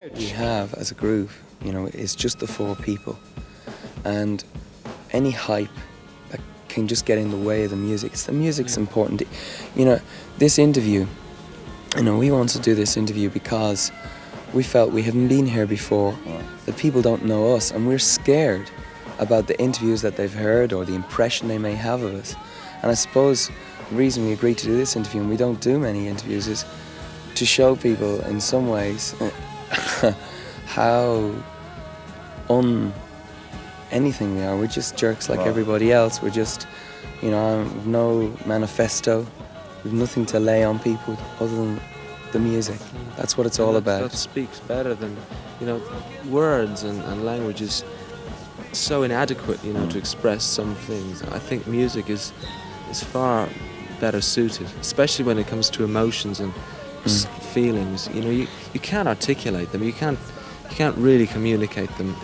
We have as a group, it's just the four people, and any hype that can just get in the way of the music. The music's important. This interview, we want to do this interview because we felt we haven't been here before, that people don't know us, and we're scared about the interviews that they've heard or the impression they may have of us. And I suppose the reason we agreed to do this interview, and we don't do many interviews, is to show people in some ways how anything we are. We're just jerks like everybody else. We're just, no manifesto. We've nothing to lay on people other than the music. That's what it's all about. That speaks better than, words and language is so inadequate, to express some things. I think music is far better suited, especially when it comes to emotions and feelings. You can't articulate them. You can't really communicate them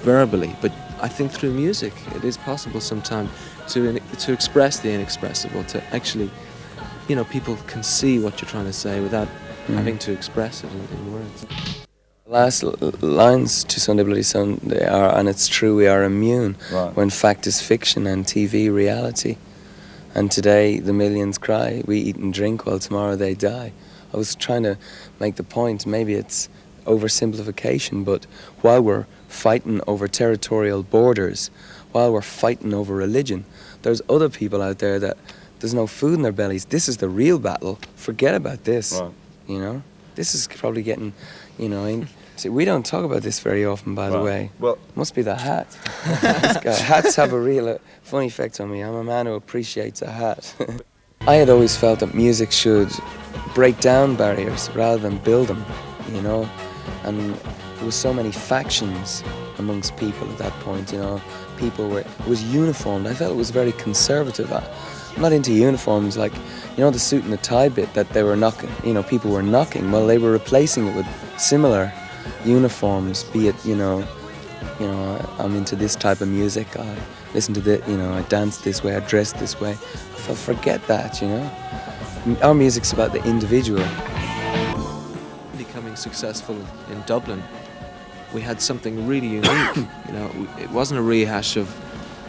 verbally. But I think through music, it is possible sometimes to express the inexpressible. To actually, people can see what you're trying to say without having to express it in words. The last lines to Sunday Bloody Sunday are, and it's true, we are immune when fact is fiction and TV reality. And today the millions cry, we eat and drink while tomorrow they die. I was trying to make the point, maybe it's oversimplification, but while we're fighting over territorial borders, while we're fighting over religion, there's other people out there that there's no food in their bellies. This is the real battle. Forget about this. This is probably getting, See, we don't talk about this very often, by the way. Well, must be the hat. Hats have a real funny effect on me. I'm a man who appreciates a hat. I had always felt that music should break down barriers rather than build them, and there was so many factions amongst people at that point, it was uniformed. I felt it was very conservative. I'm not into uniforms like, the suit and the tie bit that they were knocking, people were knocking. Well, they were replacing it with similar uniforms, be it, I'm into this type of music, I listen to this, I dance this way, I dress this way. I forget that, Our music's about the individual. Becoming successful in Dublin, we had something really unique. It wasn't a rehash of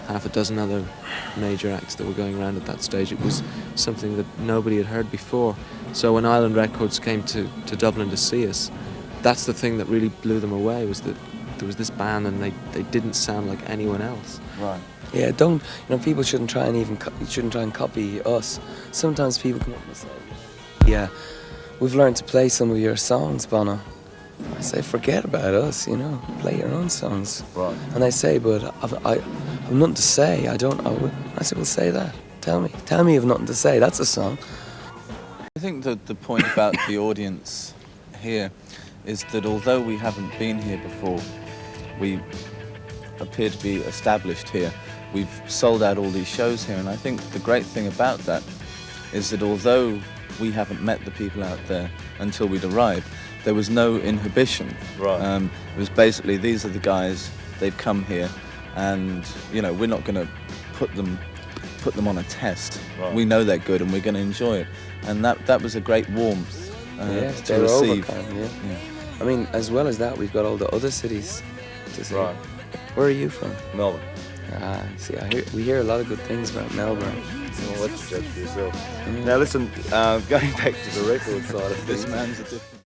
half a dozen other major acts that were going around at that stage. It was something that nobody had heard before. So when Island Records came to Dublin to see us, that's the thing that really blew them away, was that there was this band and they didn't sound like anyone else. Right. Yeah, people shouldn't try and copy us. Sometimes people come up and say, yeah, we've learned to play some of your songs, Bono. I say, forget about us, play your own songs. Right. And they say, but I've nothing to say. I say, well, say that. Tell me you've nothing to say. That's a song. I think that the point about the audience here is that although we haven't been here before, we appear to be established here. We've sold out all these shows here, and I think the great thing about that is that although we haven't met the people out there until we'd arrived, there was no inhibition. Right. It was basically, these are the guys, they've come here, and we're not going to put them on a test. Right. We know they're good, and we're going to enjoy it, and that was a great warmth to receive. Yeah. I mean, as well as that, we've got all the other cities to see. Right. Where are you from? Melbourne. See, we hear a lot of good things about Melbourne. Well, let's judge for yourself. Now listen, going back to the record side of things. This man's a different...